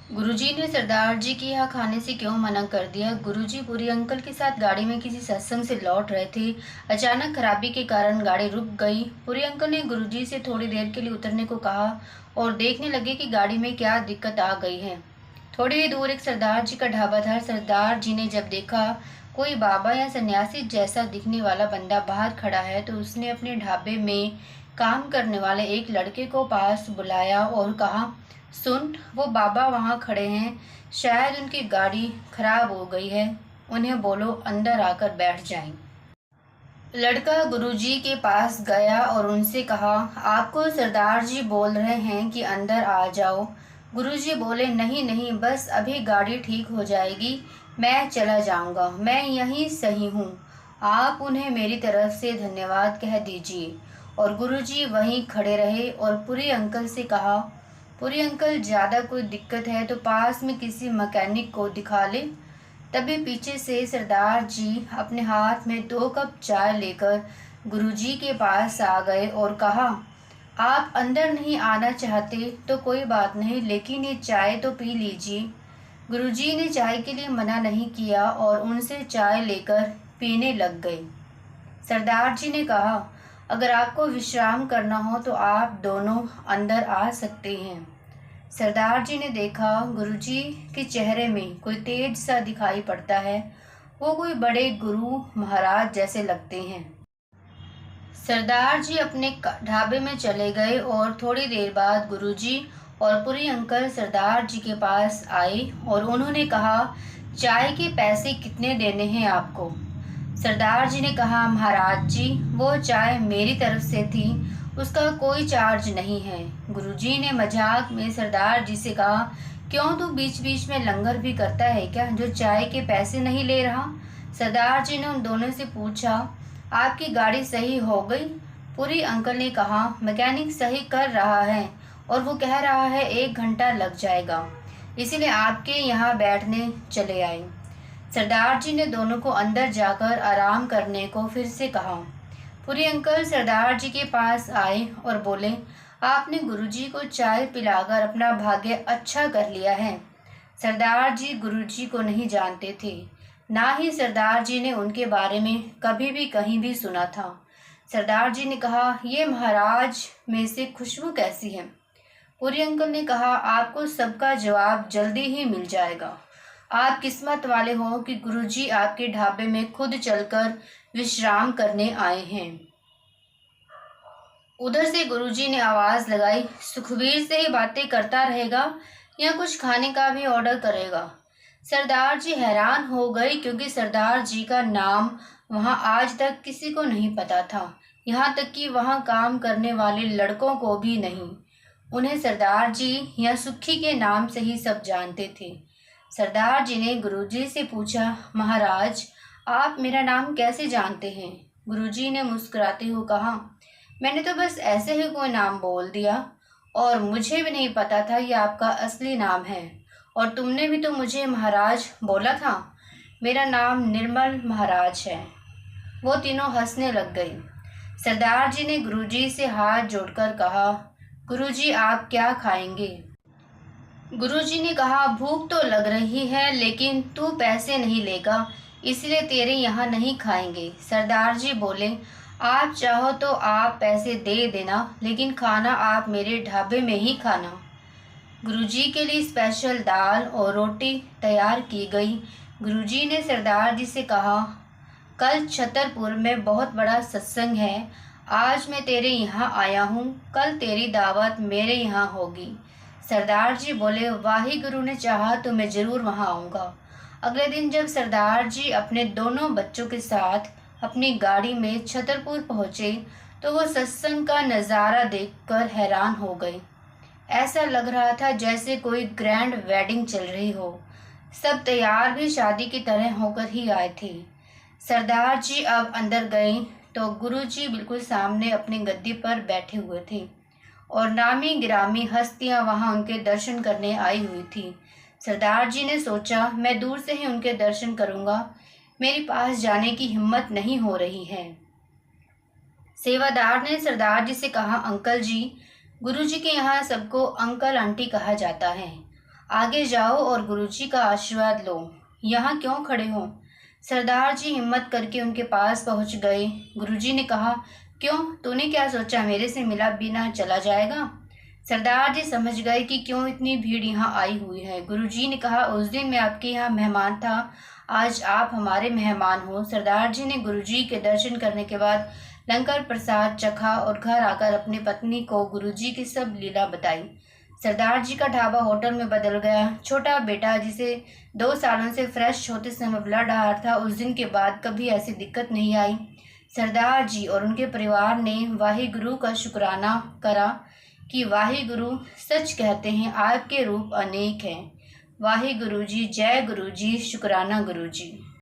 गुरुजी ने सरदार जी के यहाँ खाने से क्यों मना कर दिया। गुरुजी पुरी अंकल के साथ गाड़ी में किसी सत्संग से लौट रहे थे। अचानक खराबी के कारण गाड़ी रुक गई। पुरी अंकल ने गुरुजी से थोड़ी देर के लिए उतरने को कहा और देखने लगे कि गाड़ी में क्या दिक्कत आ गई है। थोड़ी ही दूर एक सरदार जी का ढाबा था। सरदार जी ने जब देखा कोई बाबा या सन्यासी जैसा दिखने वाला बंदा बाहर खड़ा है तो उसने अपने ढाबे में काम करने वाले एक लड़के को पास बुलाया और कहा, सुन, वो बाबा वहाँ खड़े हैं, शायद उनकी गाड़ी खराब हो गई है, उन्हें बोलो अंदर आकर बैठ जाएं। लड़का गुरुजी के पास गया और उनसे कहा, आपको सरदार जी बोल रहे हैं कि अंदर आ जाओ। गुरुजी बोले, नहीं नहीं, बस अभी गाड़ी ठीक हो जाएगी, मैं चला जाऊंगा, मैं यहीं सही हूँ, आप उन्हें मेरी तरफ से धन्यवाद कह दीजिए। और गुरुजी वहीं खड़े रहे और पुरी अंकल से कहा, पुरी अंकल, ज़्यादा कोई दिक्कत है तो पास में किसी मैकेनिक को दिखा ले। तभी पीछे से सरदार जी अपने हाथ में 2 कप चाय लेकर गुरुजी के पास आ गए और कहा, आप अंदर नहीं आना चाहते तो कोई बात नहीं, लेकिन ये चाय तो पी लीजिए। गुरुजी ने चाय के लिए मना नहीं किया और उनसे चाय लेकर पीने लग गए। सरदार जी ने कहा, अगर आपको विश्राम करना हो तो आप दोनों अंदर आ सकते हैं। सरदार जी ने देखा गुरुजी के चेहरे में कोई तेज सा दिखाई पड़ता है, वो कोई बड़े गुरु महाराज जैसे लगते हैं। सरदार जी अपने ढाबे में चले गए और थोड़ी देर बाद गुरुजी और पुरी अंकल सरदार जी के पास आए और उन्होंने कहा, चाय के पैसे कितने देने हैं आपको। सरदार जी ने कहा, महाराज जी, वो चाय मेरी तरफ से थी, उसका कोई चार्ज नहीं है। गुरुजी ने मजाक में सरदार जी से कहा, क्यों, तू बीच बीच में लंगर भी करता है क्या जो चाय के पैसे नहीं ले रहा। सरदार जी ने उन दोनों से पूछा, आपकी गाड़ी सही हो गई। पुरी अंकल ने कहा, मैकेनिक सही कर रहा है और वो कह रहा है 1 घंटा लग जाएगा, इसीलिए आपके यहाँ बैठने चले आए। सरदार जी ने दोनों को अंदर जाकर आराम करने को फिर से कहा। पुरी अंकल सरदार जी के पास आए और बोले, आपने गुरुजी को चाय पिलाकर अपना भाग्य अच्छा कर लिया है। सरदार जी गुरुजी को नहीं जानते थे, ना ही सरदार जी ने उनके बारे में कभी भी कहीं भी सुना था। सरदार जी ने कहा, ये महाराज में से खुशबू कैसी है। पुरी अंकल ने कहा, आपको सबका जवाब जल्दी ही मिल जाएगा। आप किस्मत वाले हो कि गुरुजी आपके ढाबे में खुद चलकर विश्राम करने आए हैं। उधर से गुरुजी ने आवाज लगाई, सुखबीर से ही बातें करता रहेगा या कुछ खाने का भी ऑर्डर करेगा। सरदार जी हैरान हो गए क्योंकि सरदार जी का नाम वहां आज तक किसी को नहीं पता था, यहाँ तक कि वहां काम करने वाले लड़कों को भी नहीं। उन्हें सरदार जी या सुखी के नाम से ही सब जानते थे। सरदार जी ने गुरुजी से पूछा, महाराज, आप मेरा नाम कैसे जानते हैं। गुरुजी ने मुस्कुराते हुए कहा, मैंने तो बस ऐसे ही कोई नाम बोल दिया और मुझे भी नहीं पता था ये आपका असली नाम है, और तुमने भी तो मुझे महाराज बोला था। मेरा नाम निर्मल महाराज है। वो तीनों हंसने लग गई। सरदार जी ने गुरुजी से हाथ जोड़कर कहा, गुरुजी, आप क्या खाएंगे। गुरुजी ने कहा, भूख तो लग रही है, लेकिन तू पैसे नहीं लेगा, इसलिए तेरे यहाँ नहीं खाएंगे। सरदार जी बोले, आप चाहो तो आप पैसे दे देना, लेकिन खाना आप मेरे ढाबे में ही खाना। गुरुजी के लिए स्पेशल दाल और रोटी तैयार की गई। गुरुजी ने सरदार जी से कहा, कल छतरपुर में बहुत बड़ा सत्संग है, आज मैं तेरे यहाँ आया हूँ, कल तेरी दावत मेरे यहाँ होगी। सरदार जी बोले, वाही गुरु ने चाहा तो मैं जरूर वहाँ आऊँगा। अगले दिन जब सरदार जी अपने दोनों बच्चों के साथ अपनी गाड़ी में छतरपुर पहुँचे तो वो सत्संग का नज़ारा देखकर हैरान हो गए। ऐसा लग रहा था जैसे कोई ग्रैंड वेडिंग चल रही हो। सब तैयार भी शादी की तरह होकर ही आए थे। सरदार जी अब अंदर गए तो गुरुजी बिल्कुल सामने अपनी गद्दी पर बैठे हुए थे और नामी गिरामी हस्तियां वहां उनके दर्शन करने आई हुई थी। सरदार जी ने सोचा, मैं दूर से ही उनके दर्शन करूंगा, मेरे पास जाने की हिम्मत नहीं हो रही है। सेवादार ने सरदार जी से कहा, अंकल जी, गुरुजी के यहाँ सबको अंकल आंटी कहा जाता है, आगे जाओ और गुरुजी का आशीर्वाद लो। यहाँ क्यों खड़े हो? सरदार जी हिम्मत करके उनके पास पहुंच गए। गुरुजी ने कहा, क्यों, तूने क्या सोचा मेरे से मिला बिना चला जाएगा? सरदार जी समझ गए कि क्यों इतनी भीड़ यहाँ आई हुई है। गुरुजी ने कहा, उस दिन मैं आपके यहाँ मेहमान था, आज आप हमारे मेहमान हो। सरदार जी ने गुरुजी के दर्शन करने के बाद लंगर प्रसाद चखा और घर आकर अपनी पत्नी को गुरुजी की सब लीला बताई। सरदार जी का ढाबा होटल में बदल गया। छोटा बेटा जिसे 2 सालों से फ्रेश होते समय ब्लड आ रहा था, उस दिन के बाद कभी ऐसी दिक्कत नहीं आई। सरदार जी और उनके परिवार ने वाहिगुरु का शुक्राना करा कि वाहिगुरु सच कहते हैं, आपके रूप अनेक हैं। वाहिगुरु जी, जय गुरु जी, शुक्राना गुरु जी।